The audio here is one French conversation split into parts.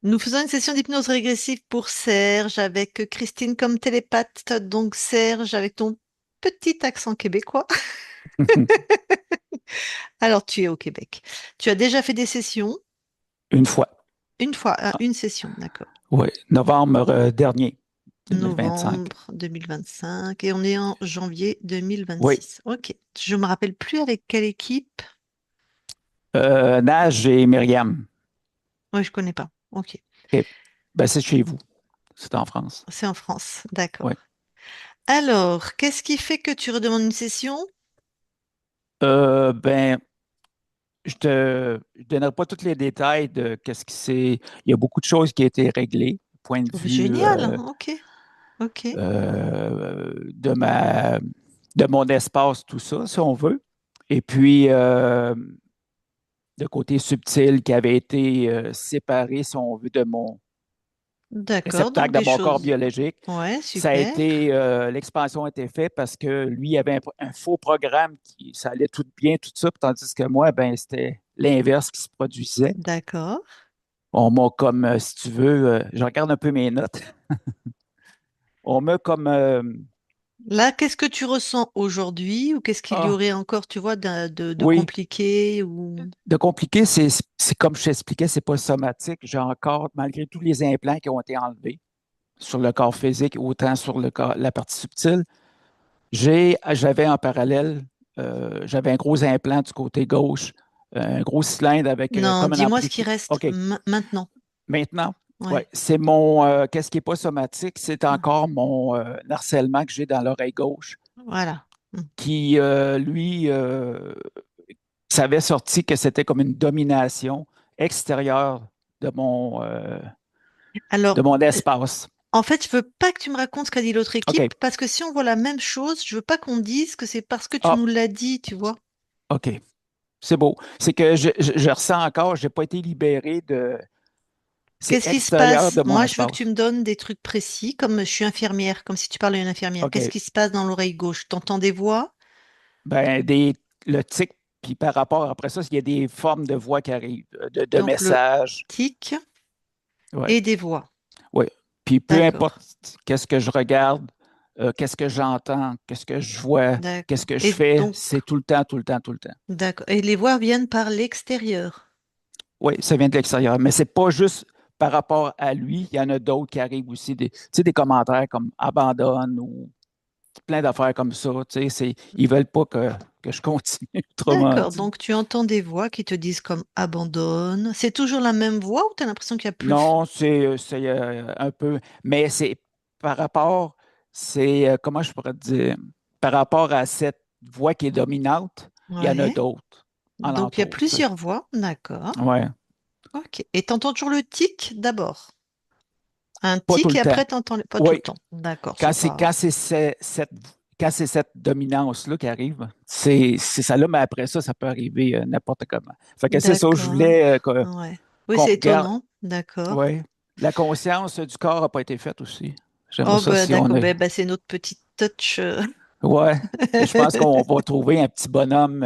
Nous faisons une session d'hypnose régressive pour Serge avec Christine comme télépathe. Donc Serge, avec ton petit accent québécois. Alors tu es au Québec. Tu as déjà fait des sessions? Une fois. Une fois, Ah, une session, d'accord. oui, novembre dernier, 2025. Novembre 2025 et on est en janvier Oui. 2026. Ok. Je me rappelle plus avec quelle équipe. Nage et Myriam. Oui, je connais pas. Ok. OK. Ben, c'est chez vous. C'est en France. C'est en France. Oui. D'accord. Alors, qu'est-ce qui fait que tu redemandes une session? Ben, je donnerai pas tous les détails de qu'est-ce qui s'est. Il y a beaucoup de choses qui ont été réglées, point de Oh, vue génial. Ok. Ok. de de mon espace, tout ça, si on veut. Et puis, le côté subtil qui avait été séparé, si on veut, de mon D'accord. Donc réceptacle de des mon corps choses. biologique. Ouais, Ça a super. été, l'expansion a été faite parce que lui, il avait un faux programme qui, ça allait tout bien, tout ça, tandis que moi, ben, c'était l'inverse qui se produisait. D'accord. On m'a comme, si tu veux, je regarde un peu mes notes, on m'a comme, Là, qu'est-ce que tu ressens aujourd'hui ou qu'est-ce qu'il y ah, aurait encore, tu vois, de oui, compliqué ou... de compliqué, c'est comme je t'expliquais, c'est pas somatique. J'ai encore, malgré tous les implants qui ont été enlevés sur le corps physique, autant sur le corps, la partie subtile, j'avais en parallèle, j'avais un gros implant du côté gauche, un gros cylindre avec Non, comme un dis-moi ce qui amplitude. reste OK, maintenant. maintenant, ouais, Ouais. c'est mon, qu'est-ce qui n'est pas somatique, c'est encore mon harcèlement que j'ai dans l'oreille gauche, Voilà. Mm. qui, lui, ça avait sorti que c'était comme une domination extérieure de de Alors, mon espace. en fait, je veux pas que tu me racontes ce qu'a dit l'autre OK, équipe parce que si on voit la même chose, je veux pas qu'on dise que c'est parce que tu ah, nous l'as dit, tu vois. OK, c'est beau. C'est que je ressens encore, je n'ai pas été libéré de. C'est Qu'est-ce qui se extérieur passe? de mon Moi, je veux que tu espace. me donnes des trucs précis, comme je suis infirmière, comme si tu parlais à une infirmière. Qu'est-ce OK. qui se passe dans l'oreille gauche? T'entends des voix? Ben, le tic, puis par rapport après ça, il y a des formes de voix qui arrivent, de Donc le messages. tic Ouais, et des voix. ouais. Puis peu D'accord. importe qu'est-ce que je regarde, qu'est-ce que j'entends, qu'est-ce que je vois, qu'est-ce D'accord. que je Et fais, donc, c'est tout le temps, tout le temps, tout le temps. d'accord. Et les voix viennent par l'extérieur. Oui, ça vient de l'extérieur. Mais c'est pas juste par rapport à lui. Il y en a d'autres qui arrivent aussi, tu sais, des commentaires comme abandonne ou plein d'affaires comme ça. Tu sais, ils veulent pas que je continue, autrement D'accord. dit. Donc, tu entends des voix qui te disent comme abandonne. C'est toujours la même voix ou tu as l'impression qu'il y a plus? Non, c'est un peu, mais c'est par rapport, c'est, comment je pourrais te dire, par rapport à cette voix qui est dominante, il y en a Ouais. d'autres Donc, il y a alentour, tu sais. plusieurs voix. D'accord. Ouais, Ok. Et tu entends toujours le tic d'abord. Un pas tout tic le et temps. après, tu entends pas tout le Oui, temps. D'accord. C'est pas. quand c'est cette dominance-là qui arrive, c'est ça là, mais après ça, ça peut arriver n'importe comment. Fait que c'est ça, je D'accord. voulais Ouais. Oui, qu'on c'est regarde. étonnant. D'accord. Ouais. La conscience du corps n'a pas été faite aussi. J'aimerais Oh, ça bah, si on d'accord. est. Bah, c'est notre petite touch. Ouais. Je pense qu'on va trouver un petit bonhomme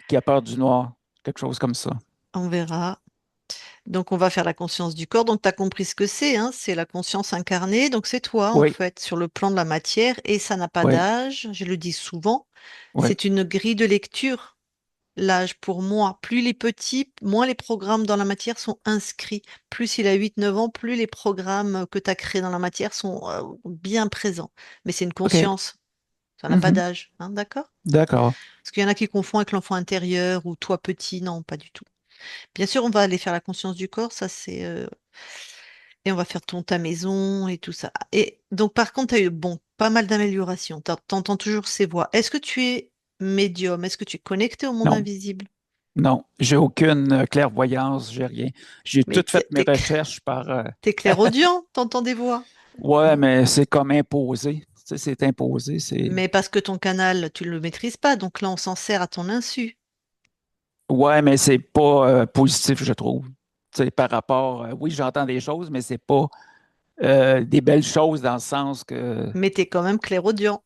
qui a peur du noir. Quelque chose comme ça. On verra. Donc, on va faire la conscience du corps. Donc, tu as compris ce que c'est, hein? C'est la conscience incarnée. Donc, c'est toi, en Oui, fait, sur le plan de la matière. Et ça n'a pas oui, d'âge. Je le dis souvent. oui. C'est une grille de lecture. L'âge, pour moi, plus il est petit, moins les programmes dans la matière sont inscrits. Plus il a 8, 9 ans, plus les programmes que tu as créés dans la matière sont bien présents. Mais c'est une OK. conscience. Ça n'a pas Mhm. d'âge, hein, d'accord? D'accord. Parce qu'il y en a qui confondent avec l'enfant intérieur ou toi petit. Non, pas du tout. Bien sûr, on va aller faire la conscience du corps, ça c'est et on va faire ta maison et tout ça. Et donc par contre, tu as eu bon, pas mal d'améliorations. T'entends toujours ces voix. Est-ce que tu es médium? Est-ce que tu es connecté au monde Non, invisible? non. J'ai aucune clairvoyance, j'ai rien. J'ai Mais tout fait mes recherches par. t'es clairaudient, t'entends des voix. Ouais, Hein. mais c'est comme imposé. Tu sais, c'est imposé. C'est. Mais parce que ton canal, tu le maîtrises pas, donc là on s'en sert à ton insu. Ouais, mais c'est pas positif, je trouve. Tu sais, par rapport. Oui, j'entends des choses, mais c'est pas des belles choses dans le sens que. Mais t'es quand même clairaudient.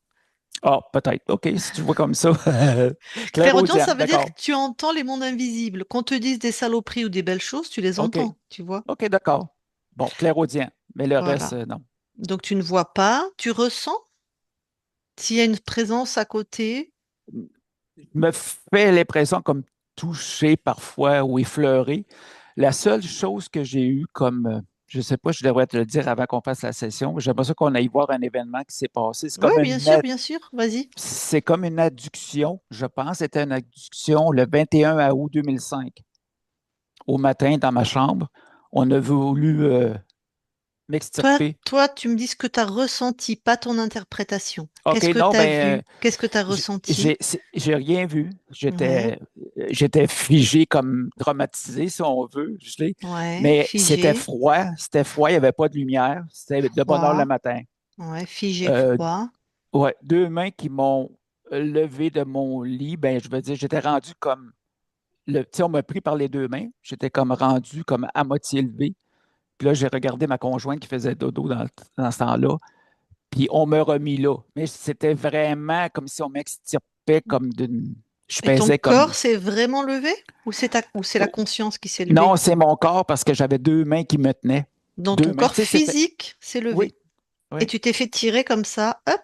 Ah, peut-être. OK, si tu vois comme ça. Clairaudient, Clairaudient, ça veut dire que d'accord. tu entends les mondes invisibles. Qu'on te dise des saloperies ou des belles choses, tu les OK. entends, tu vois. OK, d'accord. Bon, clairaudient, mais le reste, Voilà. non. Donc tu ne vois pas, tu ressens s'il y a une présence à côté. Me fait l'impression comme touché parfois ou effleuré. La seule chose que j'ai eue comme, je ne sais pas, je devrais te le dire avant qu'on fasse la session, j'aimerais ça qu'on aille voir un événement qui s'est passé. Oui, bien sûr, vas-y. C'est comme une adduction, je pense. C'était une adduction le 21 août 2005, au matin dans ma chambre. On a voulu Toi, m'extirper. toi, tu me dis ce que tu as ressenti, pas ton interprétation. OK, Qu'est-ce que non, tu as ben, vu? Qu'est-ce que tu as ressenti? j'ai rien vu. Ouais, J'étais figé comme traumatisé, si on veut, gelé. ouais, Mais figé, c'était froid, il n'y avait pas de lumière. C'était de bonne heure le froid, matin. ouais, figé, Euh, froid. ouais, deux mains qui m'ont levé de mon lit, ben, je veux dire, j'étais rendu comme, tu sais, on m'a pris par les deux mains. J'étais comme rendu comme à moitié levé. Puis là, j'ai regardé ma conjointe qui faisait dodo dans ce temps-là. Puis on me remis là. Mais c'était vraiment comme si on m'extirpait comme d'une. Je Et ton pesais corps comme. s'est vraiment levé? Ou c'est la conscience qui s'est Non, levée? c'est mon corps parce que j'avais deux mains qui me tenaient. Dans ton Deux mains. Tu corps sais, c'était. physique s'est Oui, levé. Et oui. tu t'es fait tirer comme ça, hop,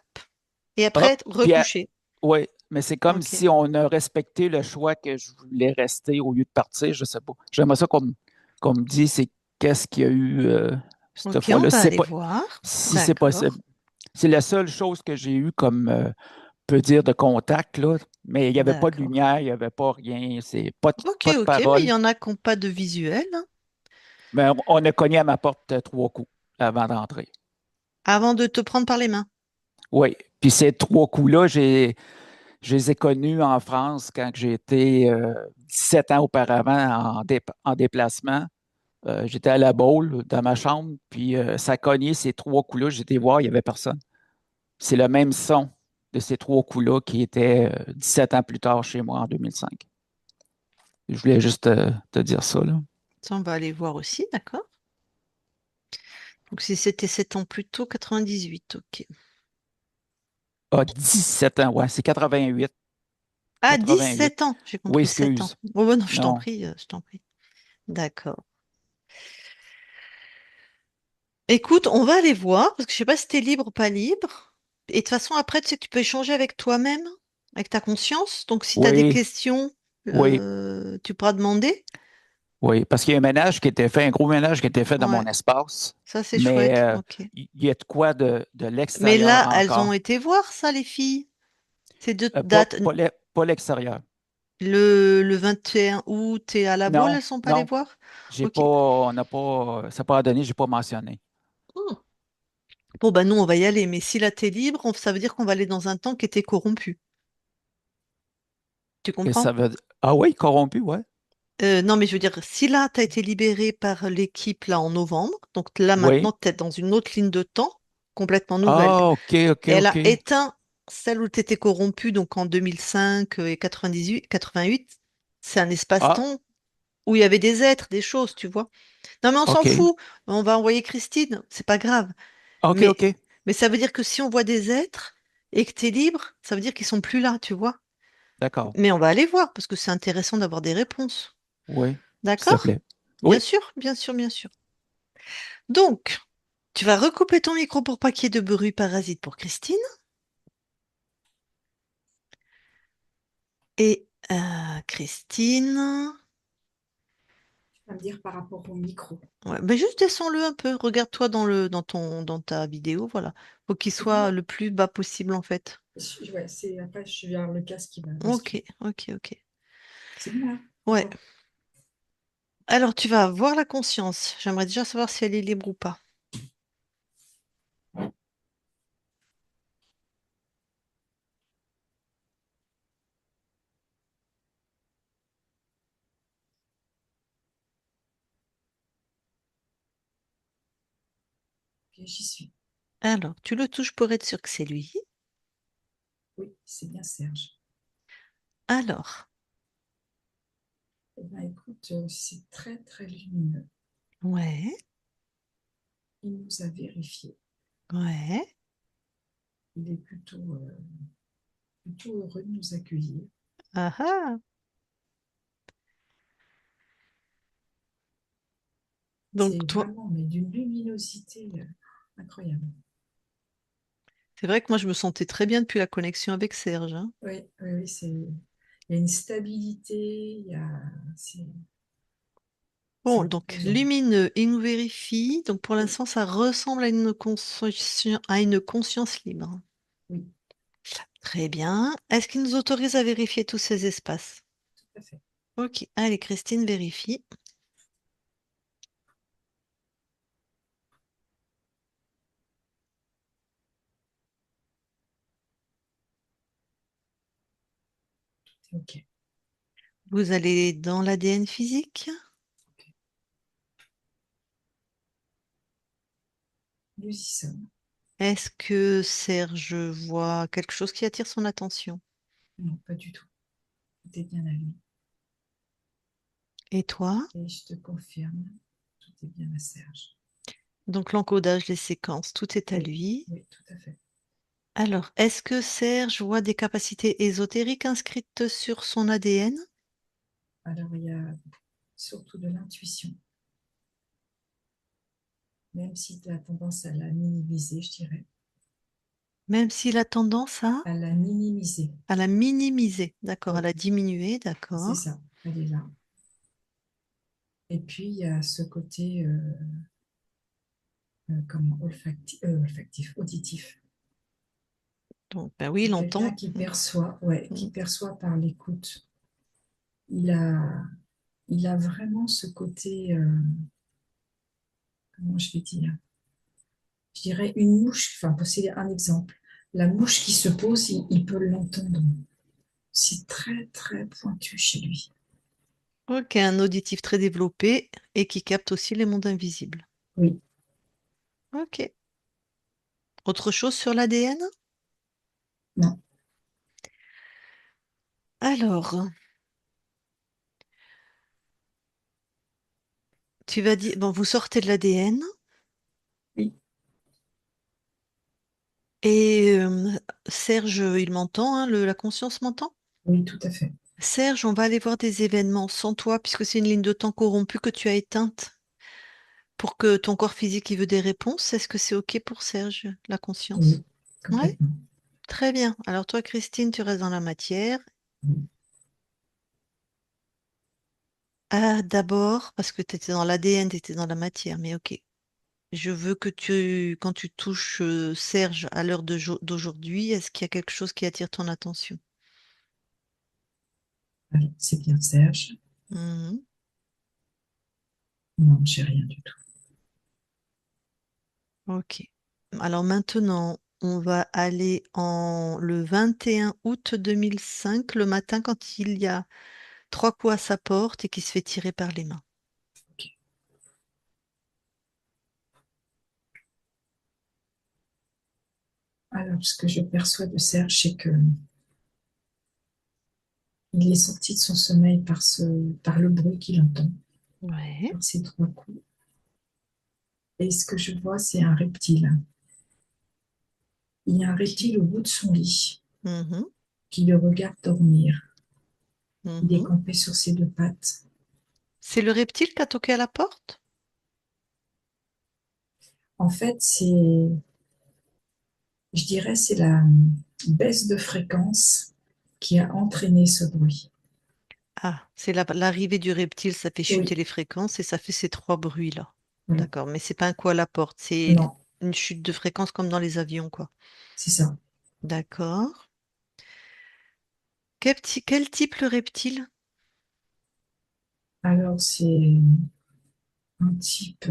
et Hop. après Puis, recoucher. oui. Mais c'est comme Ok. si on a respecté le choix que je voulais rester au lieu de partir. Je sais pas. J'aimerais ça qu'on me dise c'est qu'est-ce qu'il y a eu cette Ok, on fois-là. va aller voir. Si c'est possible. D'accord. C'est la seule chose que j'ai eue comme. Peut dire de contact, là, mais il n'y avait pas de D'accord. lumière, il n'y avait pas rien, c'est pas, Ok, pas de ok, mais il parole. y en a qui n'ont pas de visuel, hein. Mais on a cogné à ma porte trois coups avant d'entrer. Avant de te prendre par les mains. Oui. Puis ces trois coups-là, je les ai connus en France quand j'ai été 17 ans auparavant en déplacement. J'étais à la Baule dans ma chambre, puis ça a cogné ces trois coups-là. J'étais voir, il n'y avait personne. C'est le même son de ces trois coups-là qui était 17 ans plus tard chez moi en 2005. Je voulais juste te dire ça, là. Ça, on va aller voir aussi, d'accord? Donc si c'était 7 ans plus tôt, 98, ok. Ah, 17 ans, ouais, c'est 88. Ah, 88. 17 ans, j'ai Oui, compris 7 ans. excuse. Oh, bah non, je t'en Non. prie, je t'en prie. D'accord. Écoute, on va aller voir, parce que je sais pas si tu es libre ou pas libre. Et de toute façon, après, tu sais que tu peux échanger avec toi-même, avec ta conscience. Donc si tu as des Oui, questions, oui, tu pourras demander. oui. Parce qu'il y a un ménage qui était fait, un gros ménage qui était fait dans mon Ouais, espace, ça c'est mais chouette, ok. il y a de quoi de Mais l'extérieur là, elles ont encore. été voir ça, les filles. Ces deux Pas, dates. pas l'extérieur. Le 21 août et à la Baule, Non, elles sont pas allées non. voir? J'ai pas, Ok. on n'a pas, ça n'a pas donné, j'ai pas mentionné. Hmm. Bon, bah nous, on va y aller. Mais si là, t'es libre, ça veut dire qu'on va aller dans un temps qui était corrompu. Tu Et ça comprends? veut dire. Ah oui, corrompu, ouais. Non, mais je veux dire, si là, t'as été libéré par l'équipe là en novembre, donc là, maintenant, Oui. t'es dans une autre ligne de temps, complètement nouvelle. Ah, OK, OK, Et elle OK. a éteint celle où t'étais corrompu, donc en 2005 et 98, 88. C'est un Ah, espace-temps où il y avait des êtres, des choses, tu vois. Non, mais on s'en OK. fout. On va envoyer Christine, c'est pas grave. OK, Mais, OK. mais ça veut dire que si on voit des êtres et que tu es libre, ça veut dire qu'ils sont plus là, tu vois. D'accord. Mais on va aller voir parce que c'est intéressant d'avoir des réponses. Oui, s'il te D'accord? plaît. Oui. Bien sûr, bien sûr. Donc, tu vas recouper ton micro pour pas qu'il y ait de bruit parasite pour Christine. Et Christine, À me dire par rapport au micro. ouais, mais juste descends-le un peu. Regarde-toi dans ta vidéo, voilà. Faut qu'il C'est bon? soit le plus bas possible en fait. Ouais, après, je vais avoir le casque qui va me Ok, suivre. ok, ok. C'est bon là? Ouais. Bon. Alors, tu vas voir la conscience. J'aimerais déjà savoir si elle est libre ou pas. Ok, j'y suis. Alors, tu le touches pour être sûr que c'est lui. Oui, c'est bien Serge. Alors, Eh ben, écoute, c'est très très lumineux. ouais, Il nous a vérifié. ouais. Il est plutôt heureux de nous accueillir. Ah ah. C'est Donc, toi, vraiment, mais d'une luminosité incroyable. c'est vrai que moi, je me sentais très bien depuis la connexion avec Serge, hein. Oui, oui, oui, il y a une stabilité, Bon, c'est donc, reposant. lumineux, et nous vérifie. Donc, pour l'instant, ça ressemble à une conscience libre. Oui, Très bien. Est-ce qu'il nous autorise à vérifier tous ces espaces? tout à fait. Ok. Allez, Christine, vérifie. C'est OK. Vous allez dans l'ADN physique. OK. Nous y sommes. Est-ce que Serge voit quelque chose qui attire son attention? Non, pas du tout. Tout est bien à lui. Et toi? Et je te confirme, tout est bien à Serge. Donc, l'encodage, les séquences, tout est à Oui, lui. oui, tout à fait. Alors, est-ce que Serge voit des capacités ésotériques inscrites sur son ADN? Alors, il y a surtout de l'intuition, même si tu as tendance à la minimiser, je dirais. Même s'il a tendance À la minimiser. à la minimiser, d'accord, à Oui, la diminuer, c'est d'accord. ça. Elle est là. Et puis, il y a ce côté comment, olfactif, auditif. Donc, ben oui, C'est il quelqu'un entend. qui perçoit, ouais, qui Mm. perçoit par l'écoute. Il a, il a vraiment ce côté, comment je vais dire, je dirais une mouche, enfin, c'est un exemple. La mouche qui se pose, il peut l'entendre. C'est très, très pointu chez lui. Ok, un auditif très développé et qui capte aussi les mondes invisibles. Oui, Ok. Autre chose sur l'ADN? non, Alors, tu vas dire, bon, vous sortez de l'ADN oui, et Serge, il m'entend, hein, la conscience m'entend? oui, tout à fait. Serge, on va aller voir des événements sans toi, puisque c'est une ligne de temps corrompue que tu as éteinte pour que ton corps physique il veut des réponses. Est-ce que c'est OK pour Serge, la conscience? Oui, Ouais, complètement. très bien. Alors toi, Christine, tu restes dans la matière. Oui. Ah, d'abord, parce que tu étais dans l'ADN, tu étais dans la matière, mais OK. Je veux que quand tu touches Serge à l'heure d'aujourd'hui, est-ce qu'il y a quelque chose qui attire ton attention? Alors, c'est bien Serge. Mhm. Non, j'ai rien du tout. OK. Alors maintenant, on va aller le 21 août 2005, le matin, quand il y a trois coups à sa porte et qui se fait tirer par les mains. Ok. Alors, ce que je perçois de Serge, c'est que il est sorti de son sommeil par le bruit qu'il entend, Ouais. par ces trois coups. Et ce que je vois, c'est un reptile. Il y a un Ok. reptile au bout de son lit Mhm, qui le regarde dormir. Il est mhm. campé sur ses deux pattes. C'est le reptile qui a toqué à la porte? En fait, je dirais, c'est la baisse de fréquence qui a entraîné ce bruit. Ah, c'est l'arrivée du reptile, ça fait chuter Oui, les fréquences et ça fait ces trois bruits-là. voilà. D'accord, mais c'est pas un coup à la porte, c'est Non, une chute de fréquence comme dans les avions, quoi. c'est ça. D'accord. Quel type le reptile? Alors, c'est un type,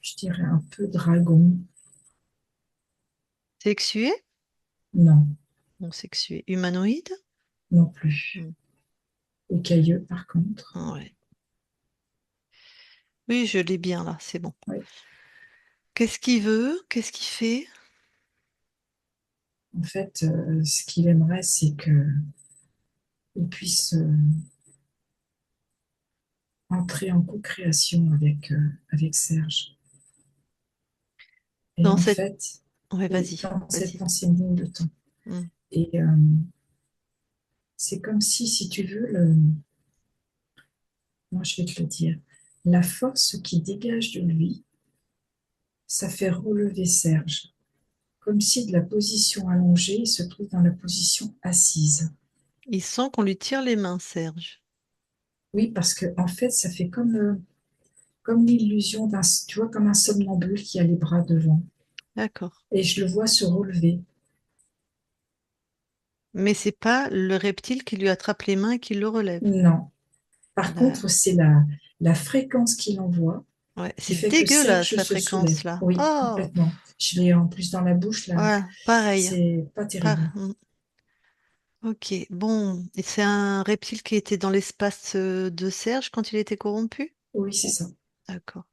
je dirais, un peu dragon. Sexué? Non, Non, sexué. Humanoïde? non plus. Hmm. Écailleux, par contre. Ouais. Oui, je l'ai bien là, c'est bon. Oui. Qu'est-ce qu'il veut? Qu'est-ce qu'il fait? En fait, ce qu'il aimerait, c'est que il puisse entrer en co-création avec Serge. Et Dans en cette... fait, Ouais, oui, vas-y, dans cette vas-y. ancienne ligne de temps. Hmm. Et c'est comme si tu veux, comment je vais te le dire? La force qui dégage de lui, ça fait relever Serge, comme si de la position allongée, il se trouve dans la position assise. Il sent qu'on lui tire les mains, Serge. Oui, parce que en fait, ça fait comme l'illusion d'un, tu vois, comme un somnambule qui a les bras devant. D'accord. Et je le vois se relever. Mais c'est pas le reptile qui lui attrape les mains et qui le relève. Non. Par Da- contre, c'est la fréquence qu'il envoie Ouais, qui c'est fait que dégueulasse Serge la se soulève. fréquence là. Oui, Oh, complètement. Je l'ai en plus dans la bouche, là. ouais, pareil. C'est pas terrible. Ok, bon, et c'est un reptile qui était dans l'espace de Serge quand il était corrompu? Oui, c'est ça. D'accord.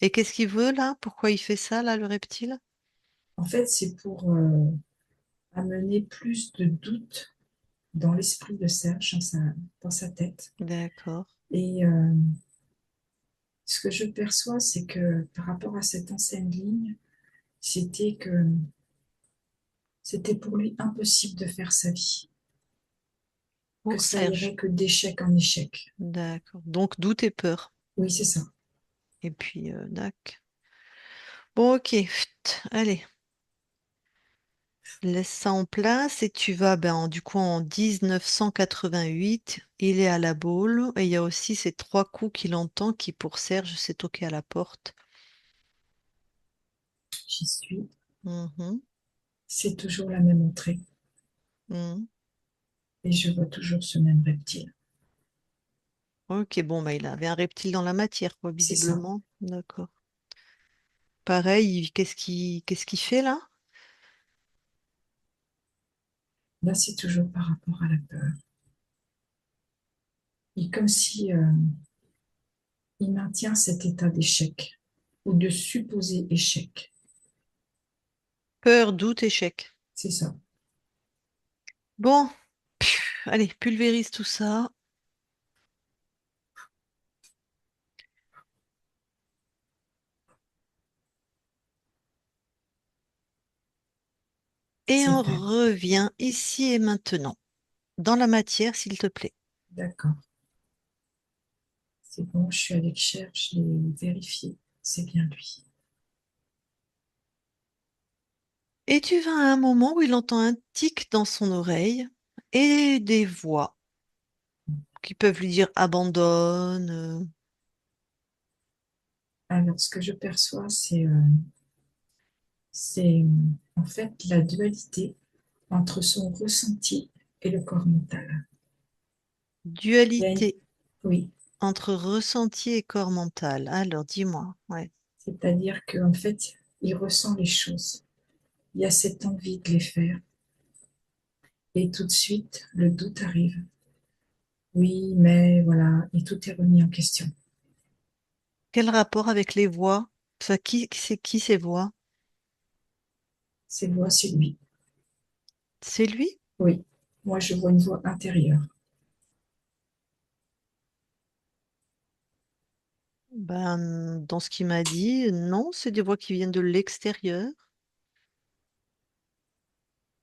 Et qu'est-ce qu'il veut là? Pourquoi il fait ça là, le reptile? En fait, c'est pour amener plus de doute dans l'esprit de Serge, dans sa tête. D'accord. Et ce que je perçois, c'est que par rapport à cette ancienne ligne, c'était que c'était pour lui impossible de faire sa vie, que Pour ça Serge. irait que d'échec en échec. D'accord. Donc doute et peur. Oui, c'est ça. Et puis, d'accord. Bon, ok. Allez, laisse ça en place et tu vas, du coup, en 1988, il est à la boule et il y a aussi ces trois coups qu'il entend qui, pour Serge, c'est toqué à la porte. J'y suis. Mhm, C'est toujours la même entrée mhm. et je vois toujours ce même reptile. Ok, bon, il avait un reptile dans la matière, quoi, C'est ça. visiblement. D'accord. Pareil, qu'est-ce qu'il fait là? Là, c'est toujours par rapport à la peur. Et comme si il maintient cet état d'échec ou de supposé échec. Peur, doute, échec. C'est ça. Bon, allez, pulvérise tout ça. Et C'est on fait. revient ici et maintenant, dans la matière, s'il te plaît. D'accord. C'est bon, je suis avec Cher, je l'ai vérifié. C'est bien lui. Et tu vas à un moment où il entend un tic dans son oreille et des voix qui peuvent lui dire abandonne. Alors, ce que je perçois, c'est en fait la dualité entre son ressenti et le corps mental. Il y a une- Dualité Oui, entre ressenti et corps mental. Alors, dis-moi. Ouais. c'est-à-dire qu'en fait, il ressent les choses. Il y a cette envie de les faire. Et tout de suite, le doute arrive. Oui, mais voilà, et tout est remis en question. Quel rapport avec les voix? Ça, c'est qui ces voix? Cette voix, c'est lui. C'est lui? Oui, moi, je vois une voix intérieure. Dans ce qu'il m'a dit, non, c'est des voix qui viennent de l'extérieur,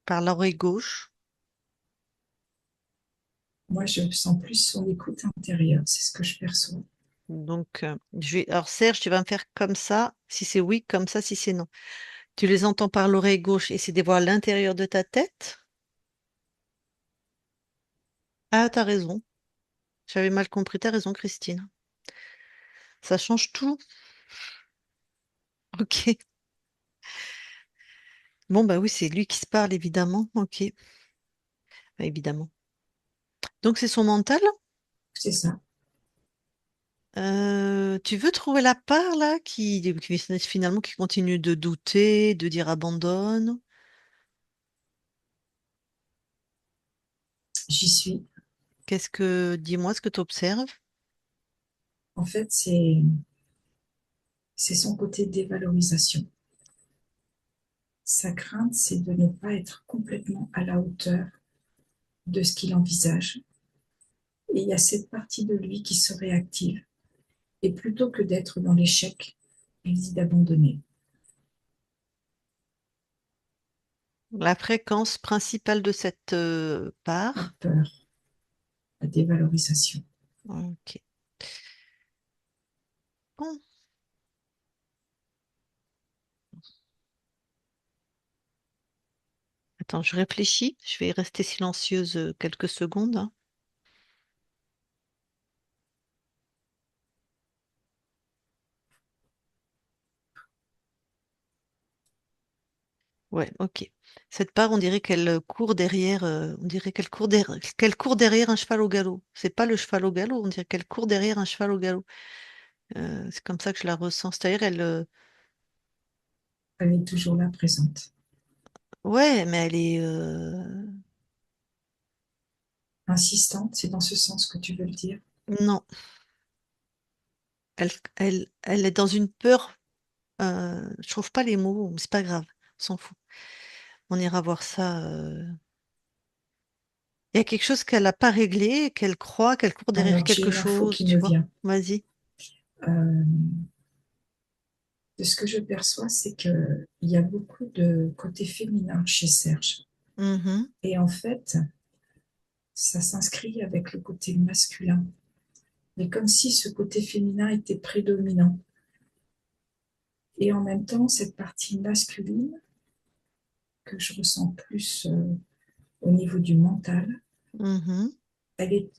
par l'oreille gauche. Moi, je sens plus son écoute intérieure. C'est ce que je perçois. Donc, alors Serge, tu vas me faire comme ça, si c'est oui, comme ça, si c'est non. Tu les entends par l'oreille gauche et c'est des voix à l'intérieur de ta tête? Ah, t'as raison. J'avais mal compris. T'as raison, Christine. Ça change tout. Ok. Bon, bah oui, c'est lui qui se parle, évidemment. Ok. Bah, évidemment. Donc, c'est son mental. C'est ça. Tu veux trouver la part là finalement qui continue de douter, de dire abandonne. J'y suis. Dis-moi ce que tu observes. En fait, c'est son côté dévalorisation. Sa crainte, c'est de ne pas être complètement à la hauteur de ce qu'il envisage. Et il y a cette partie de lui qui se réactive. Et plutôt que d'être dans l'échec, il dit d'abandonner La fréquence principale de cette la part. peur, la dévalorisation. Ok. Bon, attends, je réfléchis. Je vais rester silencieuse quelques secondes, hein. Ouais, ok. Cette part, on dirait qu'elle court derrière, on dirait qu'elle court derrière un cheval au galop. C'est pas le cheval au galop, on dirait qu'elle court derrière un cheval au galop. C'est comme ça que je la ressens. C'est-à-dire, Elle est toujours là, présente. ouais, mais elle est, Insistante, c'est dans ce sens que tu veux le dire. non, elle est dans une peur. Je trouve pas les mots, mais c'est pas grave, on s'en fout. On ira voir ça. Il y a quelque chose qu'elle n'a pas réglé, qu'elle croit qu'elle court derrière Alors, j'ai quelque une info chose, qui tu me vois. vient. Vas-y. Euh, de ce que je perçois, c'est qu'il y a beaucoup de côté féminin chez Serge. Mhm, Et en fait, ça s'inscrit avec le côté masculin. Mais comme si ce côté féminin était prédominant. Et en même temps, cette partie masculine que je ressens plus au niveau du mental, mhm. elle est,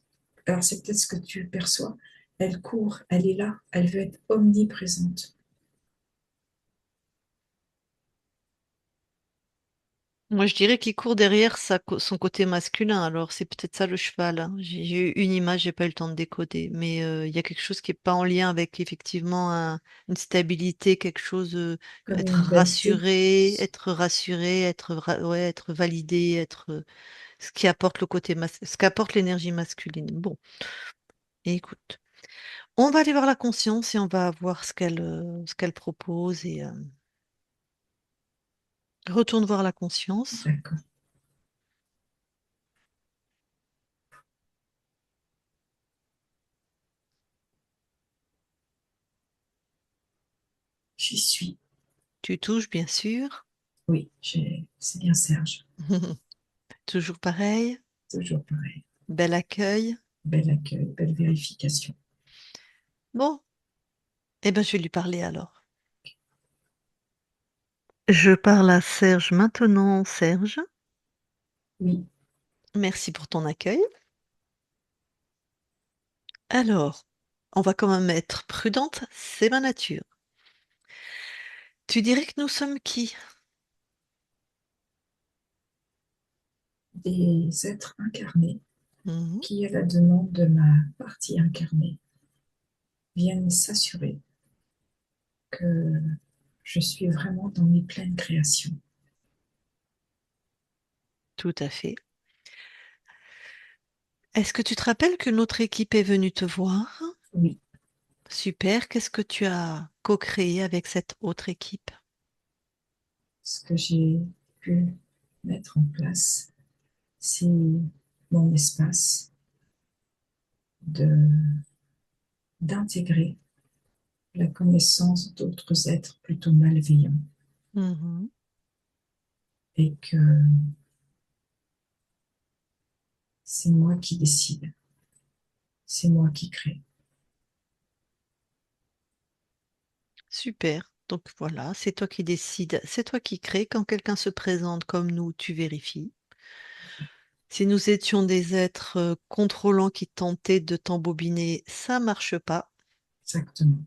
alors c'est peut-être ce que tu perçois, elle court, elle est là, elle veut être omniprésente. Moi, je dirais qu'il court derrière son côté masculin. Alors, c'est peut-être ça le cheval, hein. J'ai eu une image, j'ai pas eu le temps de décoder. Mais il y a quelque chose qui est pas en lien avec effectivement une stabilité, quelque chose, Comme une dualité. être rassuré, ouais, être validé, ce qui apporte ce qu'apporte l'énergie masculine. Bon, écoute, on va aller voir la conscience et on va voir ce qu'elle propose et retourne voir la conscience. D'accord, j'y suis. Tu touches, bien sûr. Oui, c'est bien Serge. Toujours pareil. Toujours pareil. Bel accueil. Bel accueil, belle vérification. Bon, eh ben, je vais lui parler alors. Je parle à Serge maintenant. Serge, Oui, merci pour ton accueil. Alors, on va quand même être prudente, c'est ma nature. Tu dirais que nous sommes qui? des êtres incarnés Mhm. qui, à la demande de ma partie incarnée, viennent s'assurer que je suis vraiment dans mes pleines créations. Tout à fait. Est-ce que tu te rappelles que notre équipe est venue te voir? Oui, Super. Qu'est-ce que tu as co-créé avec cette autre équipe? ce que j'ai pu mettre en place, c'est mon espace de d'intégrer la connaissance d'autres êtres plutôt malveillants Mhm. et que c'est moi qui décide, c'est moi qui crée. Super. Donc voilà, c'est toi qui décides, c'est toi qui crée. Quand quelqu'un se présente comme nous, tu vérifies. Si nous étions des êtres contrôlants qui tentaient de t'embobiner, ça marche pas. Exactement.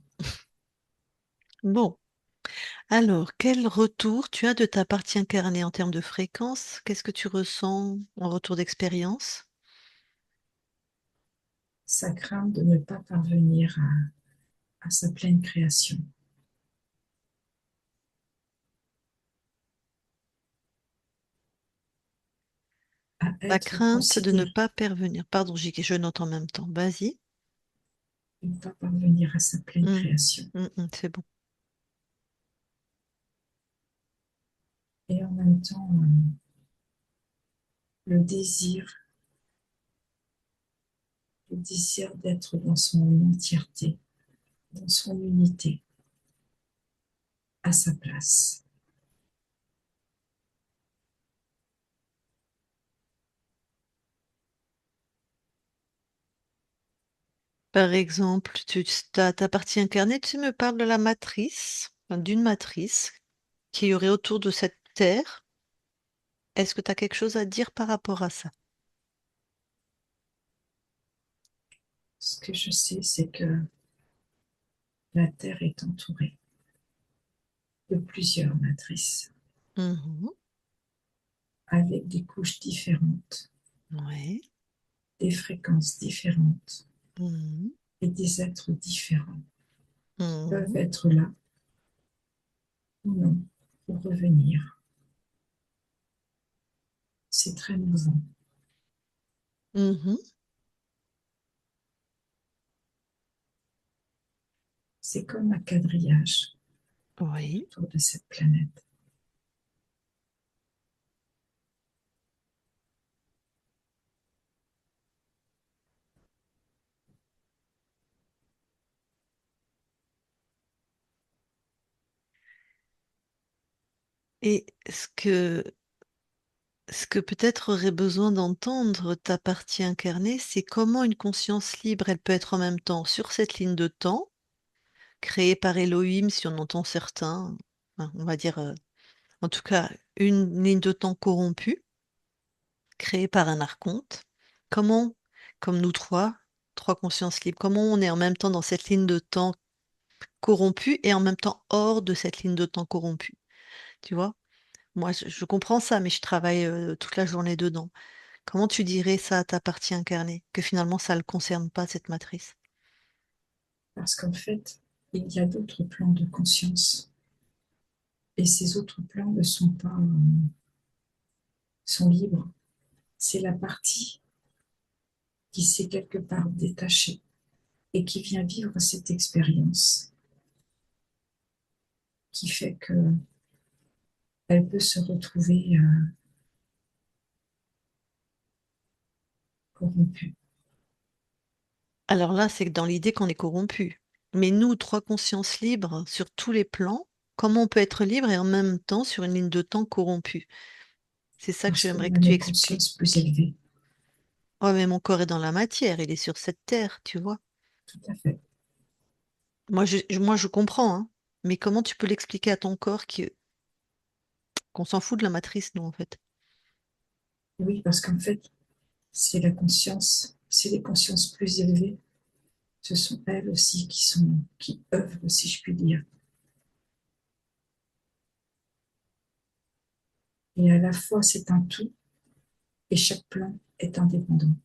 Bon, alors, quel retour tu as de ta partie incarnée en termes de fréquence? Qu'est-ce que tu ressens en retour d'expérience? Ça craint de ne pas parvenir à sa pleine création, à La être crainte de ne considéré, pas parvenir. Pardon, je note en même temps. Vas-y. de ne pas parvenir à sa pleine Hum, création. c'est bon. Et en même temps, le désir, le désir d'être dans son entièreté, dans son unité, à sa place. Par exemple, ta partie incarnée, tu me parles de la matrice, enfin, d'une matrice qui y aurait autour de cette Terre. Est-ce que tu as quelque chose à dire par rapport à ça? Ce que je sais, c'est que la Terre est entourée de plusieurs matrices Mhm. avec des couches différentes, Ouais. des fréquences différentes Mhm. et des êtres différents peuvent Mhm. être là ou non pour revenir. C'est très mouvant. Mhm. C'est comme un quadrillage Oui. autour de cette planète. Et ce que peut-être aurait besoin d'entendre ta partie incarnée, c'est comment une conscience libre, elle peut être en même temps sur cette ligne de temps, créée par Elohim, si on entend certains, enfin, on va dire, en tout cas, une ligne de temps corrompue, créée par un archonte. Comment, comme nous trois consciences libres, comment on est en même temps dans cette ligne de temps corrompue et en même temps hors de cette ligne de temps corrompue, tu vois? Moi, je comprends ça, mais je travaille toute la journée dedans. Comment tu dirais ça à ta partie incarnée, que finalement ça ne le concerne pas, cette matrice? Parce qu'en fait, il y a d'autres plans de conscience. Et ces autres plans ne sont pas, sont libres. C'est la partie qui s'est quelque part détachée et qui vient vivre cette expérience qui fait que elle peut se retrouver corrompue. Alors là, c'est dans l'idée qu'on est corrompu. Mais nous, trois consciences libres sur tous les plans, comment on peut être libre et en même temps sur une ligne de temps corrompue? C'est ça que Parce j'aimerais qu'on que a tu des expliques. consciences plus élevées. Oh, mais mon corps est dans la matière, il est sur cette terre, tu vois. Tout à fait. Moi, je comprends, hein. Mais comment tu peux l'expliquer à ton corps qu'on s'en fout de la matrice, nous, en fait? Oui, parce qu'en fait, c'est la conscience, c'est les consciences plus élevées. Ce sont elles aussi qui œuvrent, si je puis dire. Et à la fois, c'est un tout et chaque plan est indépendant.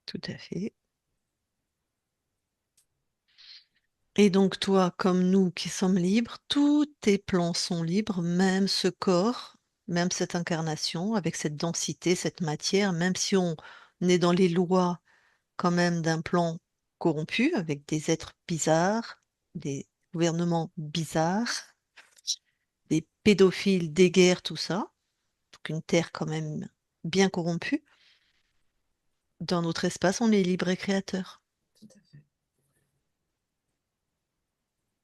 Tout à fait. Et donc toi, comme nous qui sommes libres, tous tes plans sont libres, même ce corps, même cette incarnation, avec cette densité, cette matière, même si on est dans les lois quand même d'un plan corrompu, avec des êtres bizarres, des gouvernements bizarres, des pédophiles, des guerres, tout ça, donc une terre quand même bien corrompue, dans notre espace, on est libre et créateur. Tout à fait.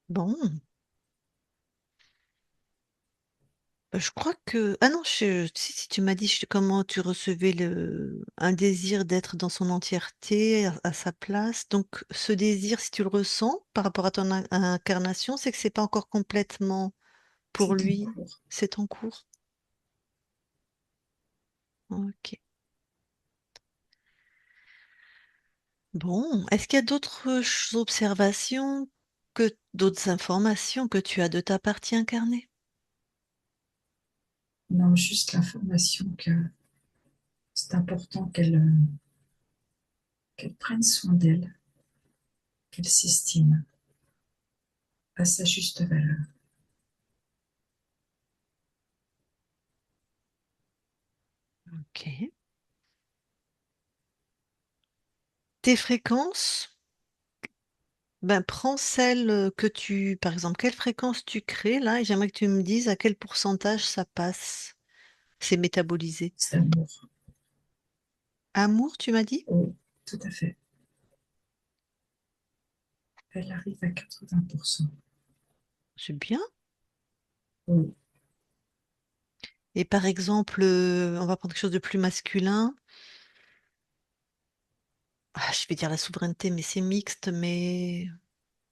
Bon. Je crois que... Ah non, si tu m'as dit comment tu recevais un désir d'être dans son entièreté, à sa place. Donc ce désir, si tu le ressens par rapport à ton incarnation, c'est que c'est pas encore complètement pour C'est en lui. cours. C'est en cours. Ok. Bon, est-ce qu'il y a d'autres observations, d'autres informations que tu as de ta partie incarnée? Non, juste l'information que c'est important qu'elle prenne soin d'elle, qu'elle s'estime à sa juste valeur. Ok. Tes fréquences? Ben, prends celle que par exemple, quelle fréquence tu crées là, et j'aimerais que tu me dises à quel pourcentage ça passe, c'est métabolisé. C'est l'amour. Amour, tu m'as dit? Oui, tout à fait. Elle arrive à 80%. C'est bien. Oui, Et par exemple, on va prendre quelque chose de plus masculin. je vais dire la souveraineté, mais c'est mixte, mais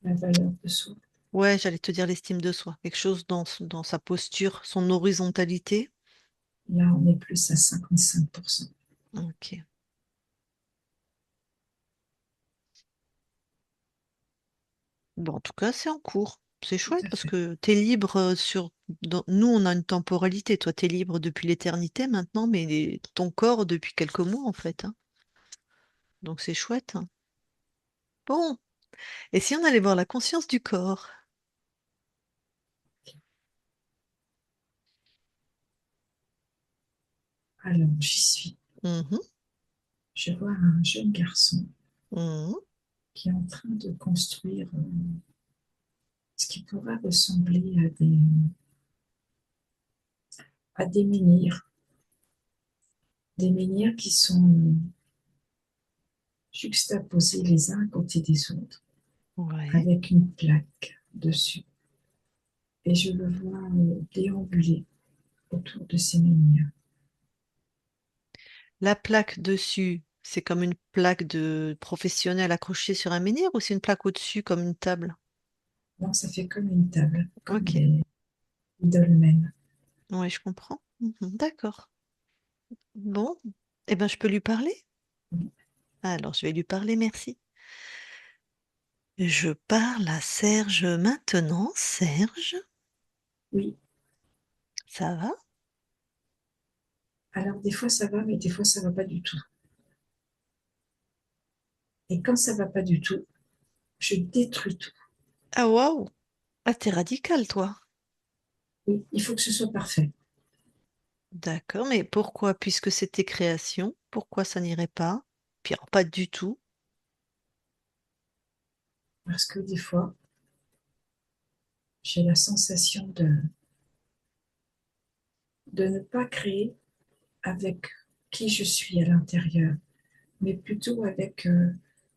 la valeur de soi. ouais, j'allais te dire l'estime de soi. Quelque chose dans sa posture, son horizontalité. Là, on est plus à 55%. Ok. Bon, en tout cas, c'est en cours. C'est Tout chouette à parce fait. que tu es libre Nous, on a une temporalité. Toi, tu es libre depuis l'éternité maintenant, mais ton corps depuis quelques mois, en fait, hein. Donc, c'est chouette, hein. Bon. Et si on allait voir la conscience du corps? Alors, j'y suis. Mhm, Je vois un jeune garçon mhm. qui est en train de construire ce qui pourrait ressembler à des menhirs qui sont juxtaposés les uns à côté des autres, Ouais. avec une plaque dessus. Et je le vois déambuler autour de ces menhirs. La plaque dessus, c'est comme une plaque de professionnel accrochée sur un menhir ou c'est une plaque au-dessus comme une table? Donc, ça fait comme une table, comme Ok. les dolmens. Oui, je comprends. Mhm, d'accord. Bon. Eh ben, je peux lui parler? Alors, je vais lui parler, merci. Je parle à Serge maintenant. Serge, Oui, ça va? alors des fois ça va, mais des fois ça va pas du tout. Et quand ça va pas du tout, je détruis tout. Ah waouh! Ah, t'es radical, toi. Oui, il faut que ce soit parfait. D'accord, mais pourquoi? Puisque c'est tes créations, pourquoi ça n'irait pas? Puis alors, pas du tout. Parce que des fois, j'ai la sensation de ne pas créer avec qui je suis à l'intérieur, mais plutôt avec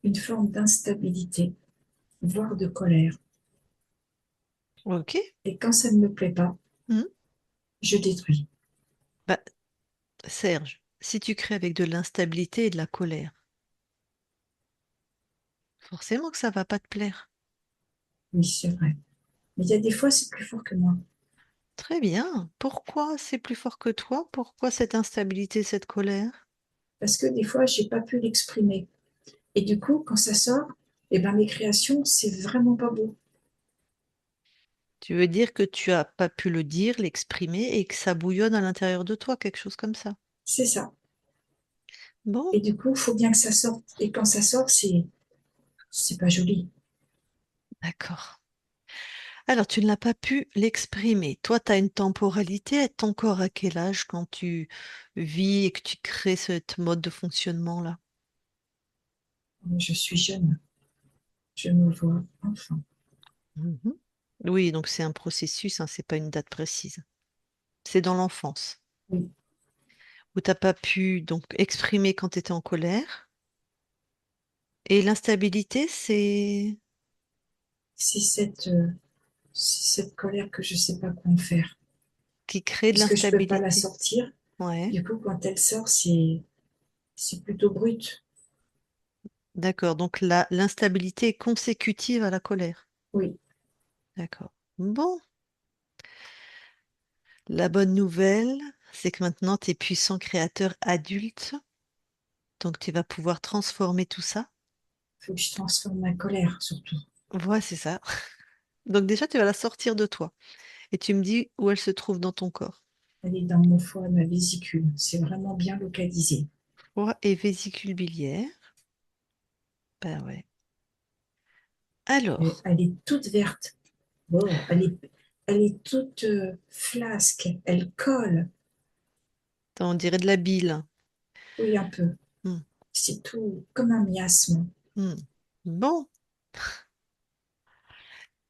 une forme d'instabilité, voire de colère. Ok. Et quand ça ne me plaît pas, Hmm. je détruis. Bah, Serge, si tu crées avec de l'instabilité et de la colère, forcément que ça va pas te plaire. Oui, c'est vrai. Mais il y a des fois, c'est plus fort que moi. Très bien. Pourquoi c'est plus fort que toi? Pourquoi cette instabilité, cette colère? Parce que des fois, j'ai pas pu l'exprimer. Et du coup, quand ça sort, eh ben, mes créations, c'est vraiment pas beau. Tu veux dire que tu as pas pu le dire, l'exprimer et que ça bouillonne à l'intérieur de toi, quelque chose comme ça. C'est ça. Bon, Et du coup, il faut bien que ça sorte. Et quand ça sort, c'est pas joli. d'accord. Alors, tu ne l'as pas pu l'exprimer. Toi, tu as une temporalité. Ton corps à quel âge quand tu vis et que tu crées ce mode de fonctionnement-là? Je suis jeune. Je me vois enfant. Mhm. Oui, donc c'est un processus, hein, c'est pas une date précise. C'est dans l'enfance Oui, où t'as pas pu donc exprimer quand tu étais en colère. Et l'instabilité, c'est c'est cette colère que je sais pas quoi en faire. qui crée de Puisque je peux pas la l'instabilité. sortir. Ouais, Du coup, quand elle sort, c'est plutôt brut. d'accord. Donc l'instabilité est consécutive à la colère. Oui, D'accord. Bon, la bonne nouvelle, c'est que maintenant tu es puissant créateur adulte, donc tu vas pouvoir transformer tout ça. il faut que je transforme ma colère surtout. Voilà, c'est ça. Donc déjà, tu vas la sortir de toi. Et tu me dis où elle se trouve dans ton corps. Elle est dans mon foie, ma vésicule. C'est vraiment bien localisé. Foie et vésicule biliaire. Ben ouais. Alors, Elle est toute verte. Bon, elle est toute flasque. Elle colle. on dirait de la bile. Oui, un peu. Hmm, C'est tout comme un miasme. hmm. Bon,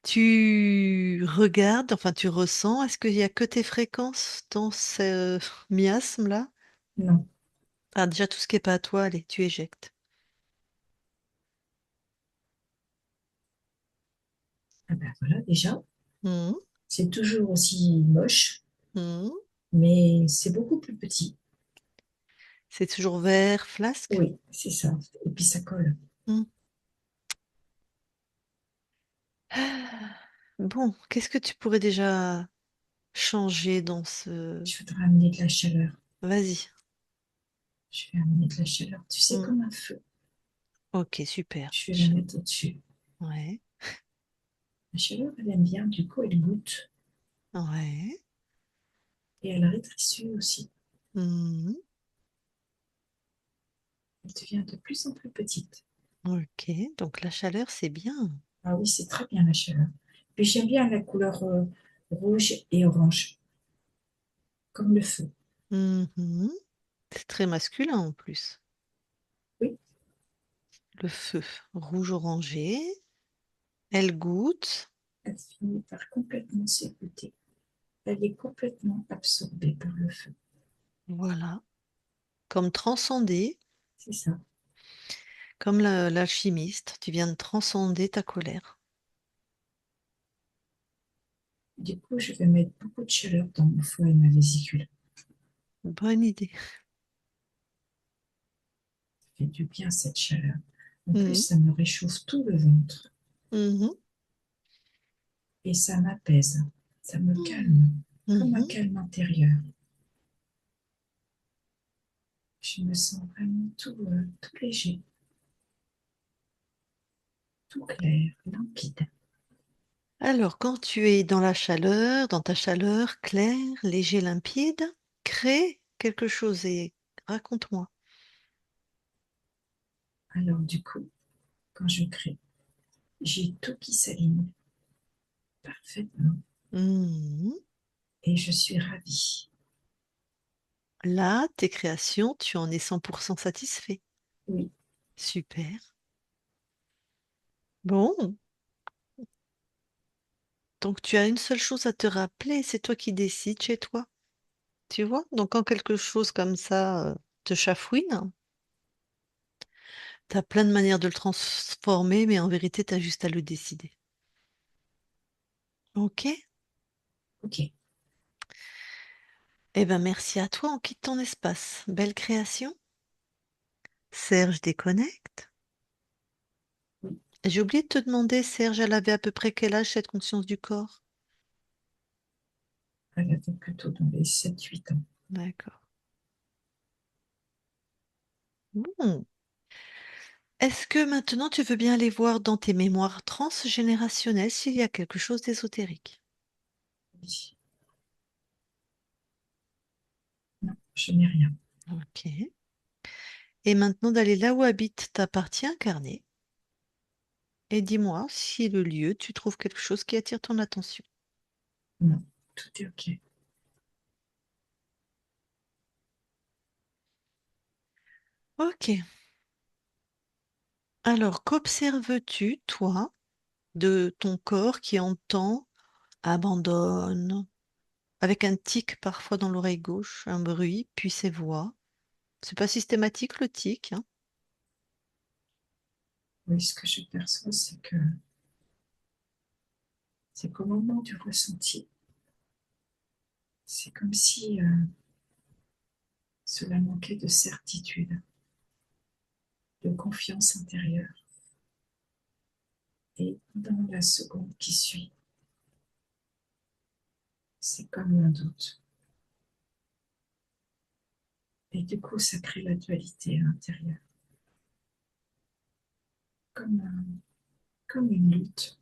tu regardes, enfin tu ressens, est-ce qu'il y a que tes fréquences dans ce miasme-là? Non. Ah, déjà, tout ce qui n'est pas à toi, allez, tu éjectes. Ah ben voilà, déjà, Hmm, c'est toujours aussi moche, hmm. mais c'est beaucoup plus petit. C'est toujours verre, flasque? Oui, c'est ça. Et puis ça colle. Hmm. Ah, bon, qu'est-ce que tu pourrais déjà changer dans ce... Je voudrais amener de la chaleur. Vas-y. Je vais amener de la chaleur. Tu sais, Hmm. comme un feu. Ok, super. Je vais la mettre au-dessus. Ouais, La chaleur, elle aime bien. Du coup, elle goûte. ouais. Et elle rétrécit aussi. Mhm. Elle devient de plus en plus petite. Ok, donc la chaleur, c'est bien. Ah oui, c'est très bien la chaleur. Puis j'aime bien la couleur rouge et orange, comme le feu. Mhm. C'est très masculin en plus. Oui, Le feu rouge orangé, elle goûte. elle finit par complètement s'écouter. Elle est complètement absorbée par le feu. Voilà. Comme transcender, C'est ça. comme l'alchimiste, tu viens de transcender ta colère. Du coup, je vais mettre beaucoup de chaleur dans mon foie et ma vésicule. Bonne idée. Ça fait du bien cette chaleur. En plus, Mhm. ça me réchauffe tout le ventre Mhm. et ça m'apaise. Ça me calme, comme un Mhm. calme intérieur. Je me sens vraiment tout léger, tout clair, limpide. Alors, quand tu es dans la chaleur, dans ta chaleur claire, léger, limpide, crée quelque chose et raconte-moi. Alors du coup, quand je crée, j'ai tout qui s'aligne parfaitement Mhm. et je suis ravie. Là, tes créations, tu en es 100% satisfait. Oui, Super. Bon, donc tu as une seule chose à te rappeler, c'est toi qui décides chez toi. Tu vois? Donc quand quelque chose comme ça te chafouine, tu as plein de manières de le transformer, mais en vérité, tu as juste à le décider. Ok? ok. Eh ben merci à toi, on quitte ton espace. Belle création. Serge déconnecte. Oui, J'ai oublié de te demander, Serge, elle avait à peu près quel âge cette conscience du corps? elle avait plutôt dans les 7-8 ans. D'accord. Bon. Est-ce que maintenant tu veux bien aller voir dans tes mémoires transgénérationnelles s'il y a quelque chose d'ésotérique? Oui. Non, je n'ai rien. Ok. Et maintenant d'aller là où habite ta partie incarnée et dis-moi si le lieu, tu trouves quelque chose qui attire ton attention. Non, tout est ok. Ok. Alors, qu'observes-tu, toi, de ton corps qui entend abandonne, avec un tic parfois dans l'oreille gauche, un bruit, puis ses voix. C'est pas systématique le tic, hein. Oui, ce que je perçois, c'est que c'est qu'au moment du ressenti, c'est comme si cela manquait de certitude, de confiance intérieure. Et dans la seconde qui suit, c'est comme un doute. Et du coup, ça crée la dualité à l'intérieur, comme, comme une lutte.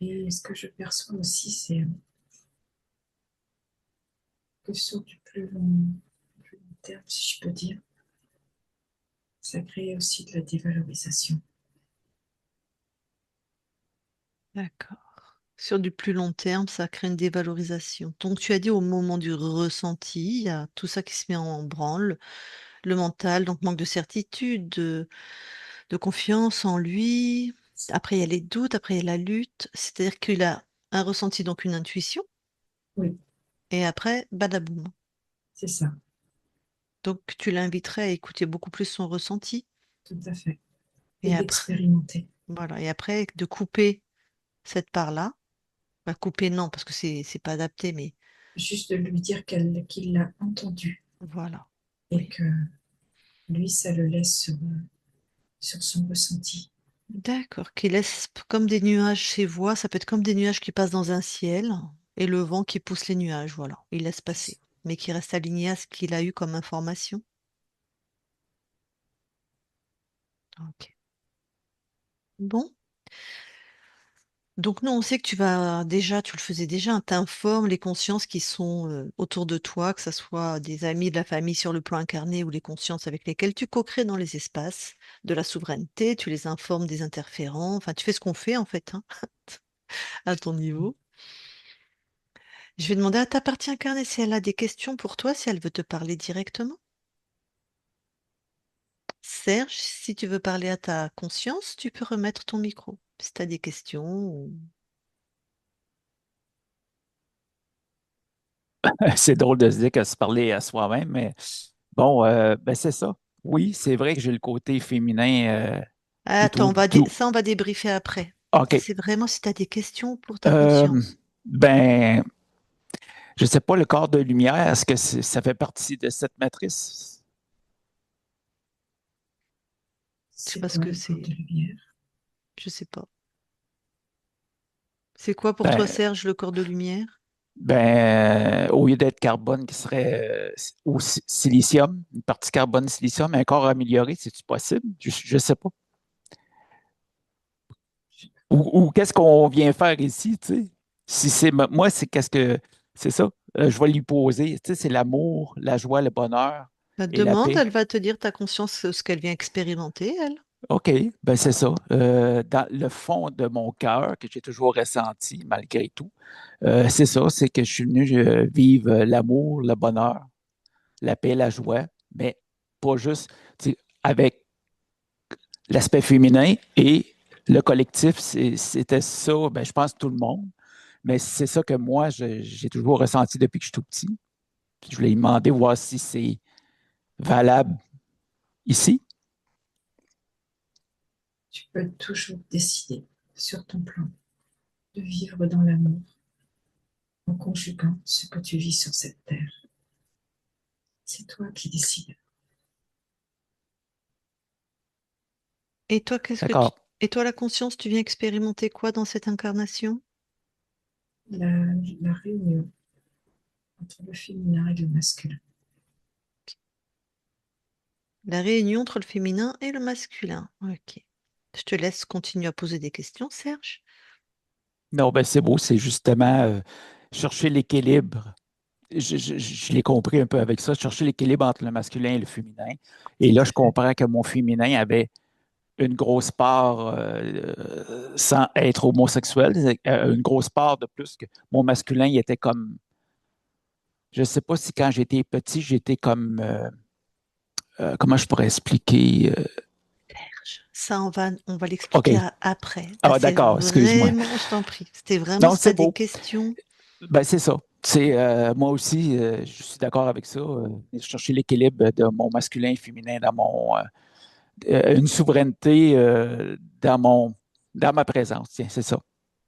Et ce que je perçois aussi, c'est que sur du plus long terme, si je peux dire, ça crée aussi de la dévalorisation. D'accord. Sur du plus long terme, ça crée une dévalorisation. Donc tu as dit au moment du ressenti, il y a tout ça qui se met en branle, le mental, donc manque de certitude, de confiance en lui. Après, il y a les doutes, après, il y a la lutte. C'est-à-dire qu'il a un ressenti, donc une intuition, Oui, et après, badaboum. c'est ça, Donc tu l'inviterais à écouter beaucoup plus son ressenti. tout à fait. Et Et après, d'expérimenter. voilà. Et après, de couper cette part-là. Bah, couper, non, parce que c'est pas adapté, mais juste de lui dire qu'il l'a entendu Voilà. et Oui. que lui, ça le laisse sur son ressenti. D'accord. Qui laisse comme des nuages ses voix. Ça peut être comme des nuages qui passent dans un ciel et le vent qui pousse les nuages. Voilà. Il laisse passer. Mais qui reste aligné à ce qu'il a eu comme information. Ok. Bon. Donc nous, on sait que tu vas déjà, tu le faisais déjà, hein, t'informes les consciences qui sont autour de toi, que ce soit des amis, de la famille sur le plan incarné ou les consciences avec lesquelles tu co-crées dans les espaces de la souveraineté, tu les informes des interférents, enfin tu fais ce qu'on fait en fait, hein, à ton niveau. Je vais demander à ta partie incarnée si elle a des questions pour toi, si elle veut te parler directement. Serge, si tu veux parler à ta conscience, tu peux remettre ton micro. Si tu as des questions. C'est drôle de se dire que se parler à soi-même, mais bon, ben c'est ça. Oui, c'est vrai que j'ai le côté féminin Attends, plutôt doux. ça, on va débriefer après. OK. Ça, c'est vraiment si tu as des questions pour ta Euh, conscience. ben, je sais pas, le corps de lumière, est-ce que ça fait partie de cette matrice? Je sais C'est pas ce quoi que le corps de c'est. lumière? Je sais pas. C'est quoi pour toi, Ben, Serge, le corps de lumière? au lieu d'être carbone qui serait ou silicium, une partie carbone silicium, un corps amélioré, c'est-tu possible? Je sais pas. Ou qu'est-ce qu'on vient faire ici, tu sais? Si c'est moi, c'est qu'est-ce que c'est ça? Je vais lui poser, tu sais, c'est l'amour, la joie, le bonheur La et la demande, paix. elle va te dire ta conscience ce qu'elle vient expérimenter, elle. OK, ben c'est ça. Dans le fond de mon cœur, que j'ai toujours ressenti malgré tout, c'est ça, c'est que je suis venu vivre l'amour, le bonheur, la paix, la joie, mais pas juste, tu sais, avec l'aspect féminin et le collectif, c'était ça, ben, je pense tout le monde, mais c'est ça que moi, j'ai toujours ressenti depuis que je suis tout petit. Puis je voulais lui demander, voir si c'est valable ici. Tu peux toujours décider sur ton plan de vivre dans l'amour en conjuguant ce que tu vis sur cette terre. C'est toi qui décides. Et toi, qu'est-ce que tu... D'accord. Et toi, la conscience, tu viens expérimenter quoi dans cette incarnation? La, la réunion entre le féminin et le masculin. La réunion entre le féminin et le masculin. Ok. Je te laisse continuer à poser des questions, Serge. Non, ben c'est beau, c'est justement chercher l'équilibre. Je l'ai compris un peu avec ça, chercher l'équilibre entre le masculin et le féminin. Et Tout là, à je fait. comprends que mon féminin avait une grosse part, sans être homosexuel, une grosse part de plus que mon masculin, il était comme, je ne sais pas si quand j'étais petit, j'étais comme, comment je pourrais expliquer? Ça, on va l'expliquer OK. après. Là, Ah, c'est d'accord, excuse-moi. vraiment, je t'en prie. C'était vraiment Non, si tu as c'est des beau. questions. Ben, c'est ça. C'est moi aussi, je suis d'accord avec ça. Chercher l'équilibre de mon masculin et féminin dans mon une souveraineté dans ma présence. Tiens, c'est ça.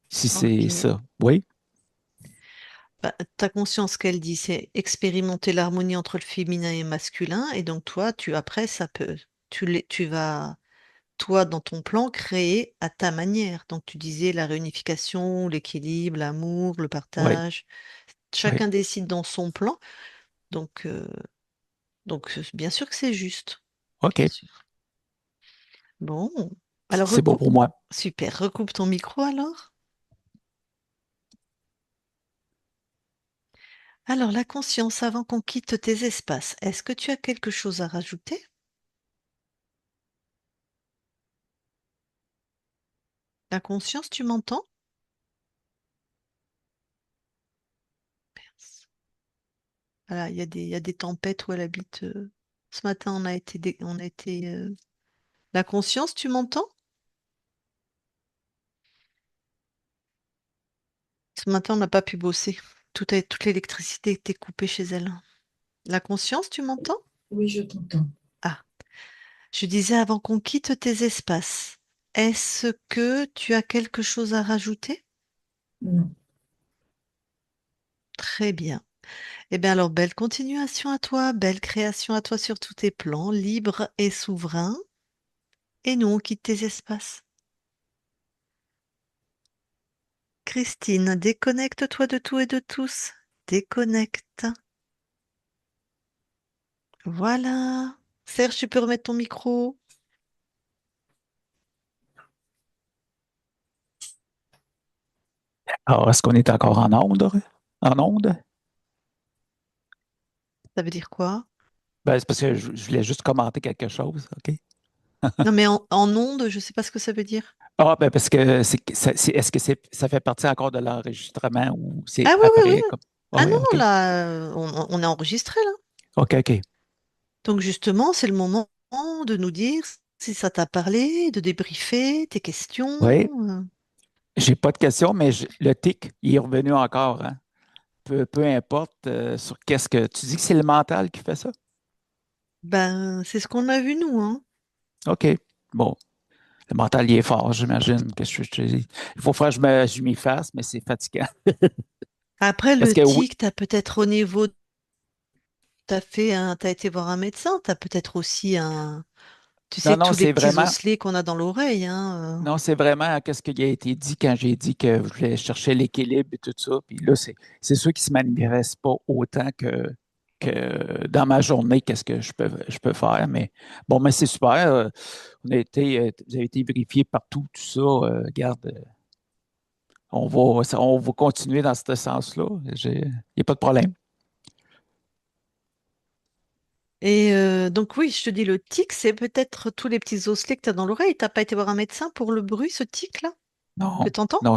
Si c'est Ok. ça. Oui, Bah, ta conscience, qu'elle dit, c'est expérimenter l'harmonie entre le féminin et le masculin. Et donc, toi, après, ça peut, tu vas, toi, dans ton plan, créer à ta manière. Donc, tu disais la réunification, l'équilibre, l'amour, le oui, partage. oui. Chacun décide dans son plan. Donc, bien sûr que c'est juste. Bien OK. sûr. Bon. Alors, C'est beau recoupe. pour moi. Super. Recoupe ton micro alors. Alors, la conscience, avant qu'on quitte tes espaces, est-ce que tu as quelque chose à rajouter? La conscience, tu m'entends? Voilà, il y a des tempêtes où elle habite. Ce matin, La conscience, tu m'entends? Ce matin, on n'a pas pu bosser. Toute l'électricité était coupée chez elle. La conscience, tu m'entends? Oui, je t'entends. Ah, je disais avant qu'on quitte tes espaces, est-ce que tu as quelque chose à rajouter? Non. Très bien. Eh bien alors, belle continuation à toi, belle création à toi sur tous tes plans, libre et souverain. Et nous, on quitte tes espaces. Christine, déconnecte-toi de tout et de tous. Déconnecte. Voilà. Serge, tu peux remettre ton micro. Alors, est-ce qu'on est encore en onde? En onde? Ça veut dire quoi? Ben, c'est parce que je voulais juste commenter quelque chose, OK? Non, mais en onde, je ne sais pas ce que ça veut dire. Ah, ben parce que est-ce que ça fait partie encore de l'enregistrement ou c'est Ah oui, oui, oui. après? Comme... Ah Ah non, oui, OK. non, là, on est enregistré, là. OK, OK. Donc justement, c'est le moment de nous dire si ça t'a parlé, de débriefer tes Oui, questions. j'ai pas de question, mais le tic, il est revenu encore, hein? Peu importe sur qu'est-ce que... Tu dis que c'est le mental qui fait ça? Ben, c'est ce qu'on a vu, nous, hein. OK. Bon, le mental, il est fort, j'imagine. Qu'est-ce que je te dis? Il faut faire que je m'y fasse, mais c'est fatigant. Après, Parce le que oui, tic, t'as peut-être au niveau, t'as été voir un médecin, t'as peut-être aussi un, tu sais, non, non, tous les c'est petits vraiment... osselets qu'on a dans l'oreille, hein. Non, c'est vraiment qu'est-ce qui a été dit quand j'ai dit que je voulais chercher l'équilibre et tout ça. Puis là, c'est sûr qu'ils ne se manifestent pas autant que dans ma journée, qu'est-ce que je peux faire. Mais bon, mais c'est super. Vous avez été vérifiés partout, tout ça. Regarde, on va continuer dans ce sens-là. Il n'y a pas de problème. Et donc oui, je te dis, le tic, c'est peut-être tous les petits osselets que t'as dans l'oreille. T'as pas été voir un médecin pour le bruit, ce tic-là, que Non, t'entends? non,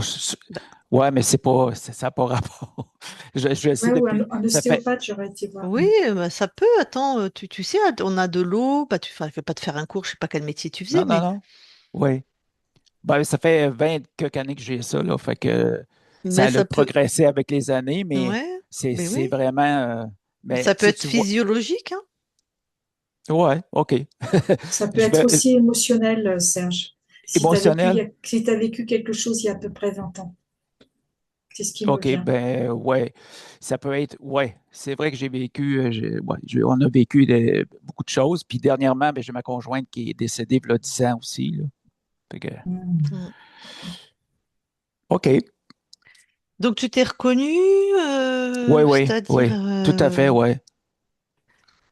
ouais, mais c'est pas, ça n'a pas rapport. Je le Ouais, sais ou depuis, un ça fait, ostéopathe, j'aurais été voir. Oui, bah, ça peut. Attends, tu sais, on a de l'eau. Bah, je vais pas te faire un cours, je sais pas quel métier tu faisais, non, non, mais, non, oui. Ben, ça fait 20 quelques années que j'ai ça, là. Fait que ça mais a ça peut. progressé avec les années, mais Ouais, mais c'est oui. vraiment. Mais Ça peut tu sais, être tu vois. physiologique, hein. Ouais, OK. Ça peut Je être vais. aussi émotionnel, Serge. Si tu as vécu, Émotionnel? si tu vécu quelque chose il y a à peu près 20 ans. C'est ce qui me OK, vient. ben, ouais. Ça peut être. Ouais. C'est vrai que j'ai vécu. Ouais, on a vécu beaucoup de choses. Puis dernièrement, ben, j'ai ma conjointe qui est décédée il y a 10 ans aussi, là. Fait que, Hmm. Mm. OK. Donc tu t'es reconnu, Oui, oui, c'est-à-dire, oui. Tout à fait, ouais.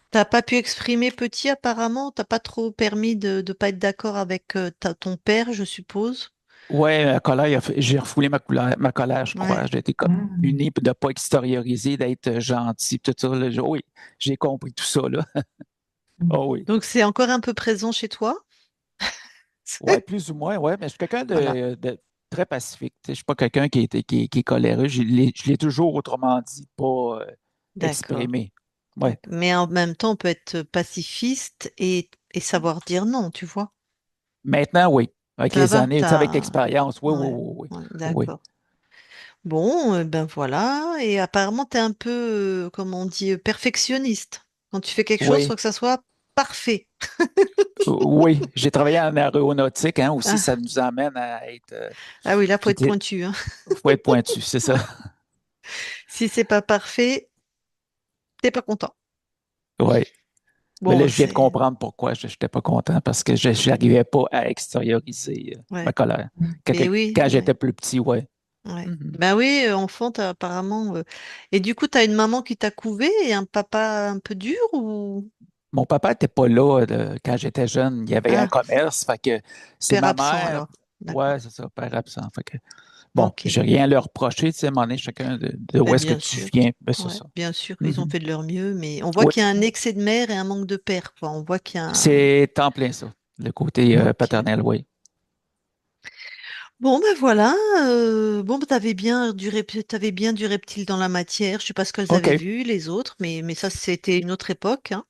t'as pas pu exprimer petit apparemment, t'as pas trop permis de ne pas être d'accord avec ton père, je suppose. Ouais, la colère, j'ai refoulé ma colère, je Ouais. crois. J'ai été comme Hmm. uni de ne pas extérioriser, d'être gentil, tout ça, là. Oui, j'ai compris tout ça, là. Oh oui. Donc c'est encore un peu présent chez toi. Ouais, plus ou moins, ouais, mais je suis quelqu'un Voilà, de très pacifique. Tu sais, je ne suis pas quelqu'un qui est coléreux. Je l'ai toujours, autrement dit, pas d'accord. exprimé. Ouais. Mais en même temps, on peut être pacifiste et savoir dire non, tu vois. Maintenant, oui. Avec Ça les va, années, tu sais, avec t'as... l'expérience, oui, oui, Ouais, oui, oui. ouais, Oui. d'accord. Bon, ben voilà. Et apparemment, tu es un peu, comment on dit, perfectionniste. Quand tu fais quelque chose, il Oui. faut que ça soit parfait. Oui. J'ai travaillé en aéronautique, hein, aussi, ça Ah, nous amène à être. ah oui, là, faut être J'étais. pointu, hein. Faut être pointu, c'est ça. Si c'est pas parfait, t'es pas content. Oui. Mais là, Bon, je viens de c'est... comprendre pourquoi je n'étais pas content, parce que je n'arrivais pas à extérioriser ma Ouais. colère. Mais oui, Quand ouais, j'étais plus petit, ouais. ouais. Mhm. Ben oui, enfant, t'as apparemment... Et du coup, t'as une maman qui t'a couvé et un papa un peu dur ou... Mon papa n'était pas là quand j'étais jeune. Il y avait un Ah, commerce, fait que c'est père ma absent mère. alors. D'accord. Ouais, c'est ça, père absent. Fait que, bon, Ok. j'ai rien à leur reprocher, tu sais, à un moment donné, chacun de où Ben, est-ce que bien tu sûr. viens. Ben, c'est Ouais, ça. bien sûr qu'ils ont Mhm. fait de leur mieux, mais on voit Oui, qu'il y a un excès de mère et un manque de père, quoi. On voit qu'il y a un... c'est en plein ça, le côté Ok. paternel, oui. Bon, ben voilà. Bon, ben, t'avais bien du reptile dans la matière. Je sais pas ce qu'elles avaient OK. vu, les autres, mais ça, c'était une autre époque, hein.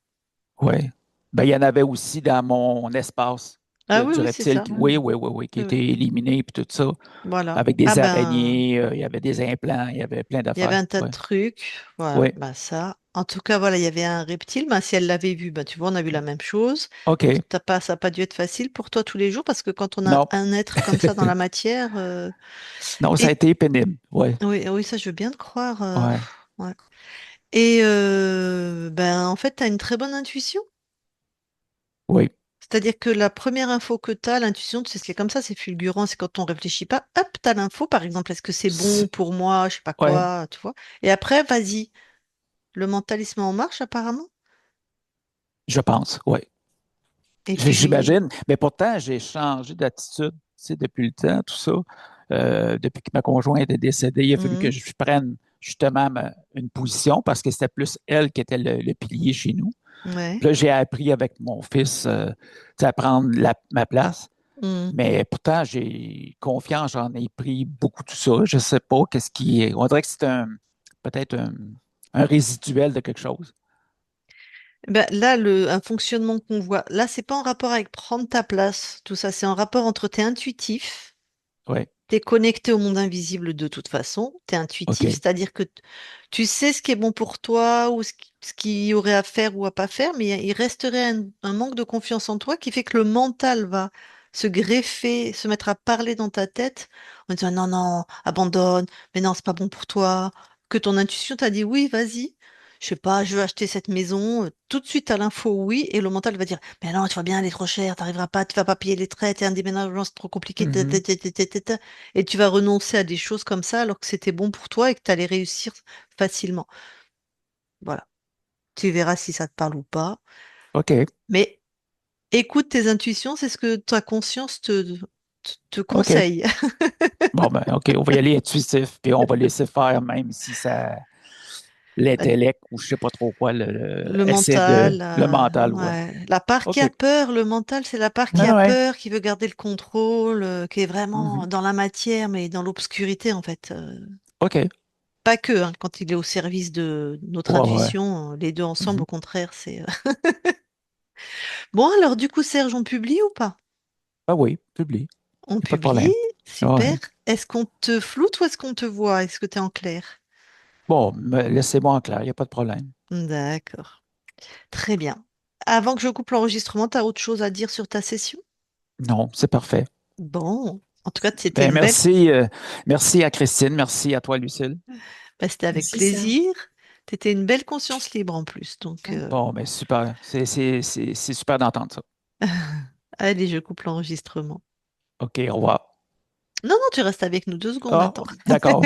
Oui. Ben, il y en avait aussi dans mon espace Ah oui, du oui, c'est reptile ça. qui, oui, oui, oui, oui, qui Oui, oui. était éliminé, puis tout ça, Voilà. avec Ah des ben, araignées, il y avait des implants, il y avait plein il y avait d'affaires. un tas de Oui, trucs. Voilà, oui. bah ça. En tout cas, voilà, il y avait un reptile. Ben, si elle l'avait vu, ben, tu vois, on a vu la même chose. OK. Ça n'a pas dû être facile pour toi tous les jours parce que quand on a Non. un être comme ça dans la matière, Non, ça a et été pénible. Oui, oui, oui, ça je veux bien te croire. ouais. Ouais. Et ben, en fait, tu as une très bonne intuition. Oui. C'est-à-dire que la première info que tu as, l'intuition, tu sais, c'est comme ça, c'est fulgurant, c'est quand on réfléchit pas, hop, tu as l'info, par exemple, est-ce que c'est bon C'est- pour moi, je sais pas Ouais, quoi, tu vois. Et après, vas-y, le mentalisme en marche, apparemment. je pense, oui. Et puis, J'imagine. Mais pourtant, j'ai changé d'attitude, tu sais, depuis le temps, tout ça. Depuis que ma conjointe est décédée, il a fallu que mhm, je prenne justement une position parce que c'était plus elle qui était le pilier chez nous. ouais. Puis là, j'ai appris avec mon fils, tu sais, à prendre ma place. Mhm. Mais pourtant, j'ai confiance, j'en ai pris beaucoup de ça. Je sais pas qu'est-ce qui est. On dirait que c'est peut-être un résiduel de quelque chose. Ben, là, un fonctionnement qu'on voit, là, c'est pas en rapport avec prendre ta place, tout ça, c'est en rapport entre t'es intuitif, Oui, t'es connecté au monde invisible de toute façon, t'es intuitif, OK. c'est-à-dire que tu sais ce qui est bon pour toi ou ce qu'il y aurait à faire ou à pas faire, mais il resterait un manque de confiance en toi qui fait que le mental va se greffer, se mettre à parler dans ta tête en disant non, non, abandonne, mais non, c'est pas bon pour toi, que ton intuition t'a dit oui, vas-y. Je sais pas, je veux acheter cette maison. Tout de suite à l'info, oui. Et le mental va dire, mais non, tu vois bien, elle est trop chère, t'arriveras pas, tu vas pas payer les traites, et un déménagement, c'est trop compliqué. Mhm. Et tu vas renoncer à des choses comme ça alors que c'était bon pour toi et que tu allais réussir facilement. Voilà. Tu verras si ça te parle ou pas. OK. Mais écoute tes intuitions, c'est ce que ta conscience te OK. conseille. Bon, ben, OK, on va y aller intuitif, puis on va laisser faire, même si ça, Bah, l'intellect ou je sais pas trop quoi, le essaie de, mental, le mental, ouais. ouais. La part qui OK. a peur, le mental, c'est la part qui Ah a ouais. peur, qui veut garder le contrôle, qui est vraiment Mhm. dans la matière, mais dans l'obscurité en fait. OK. Pas que, hein, quand il est au service de notre Ouais, ouais. intuition, les deux ensemble, Mhm. au contraire, c'est. Bon, alors du coup, Serge, on publie ou pas? Ah oui, publie. Il On n'y a pas de publie, problème. super. Ouais. Est-ce qu'on te floute ou est-ce qu'on te voit? Est-ce que tu es en clair? Bon, laissez-moi en clair, il n'y a pas de problème. D'accord. Très bien. Avant que je coupe l'enregistrement, tu as autre chose à dire sur ta session? Non, c'est parfait. Bon, en tout cas, c'était Ben, une belle. merci à Christine, merci à toi, Lucille. Bah, c'était avec Merci Serge. plaisir. Tu étais une belle conscience libre en plus. Donc, Bon, ben super. C'est super d'entendre ça. allez, je coupe l'enregistrement. OK, au revoir. Non, non, tu restes avec nous 2 secondes, Ah, attends. d'accord.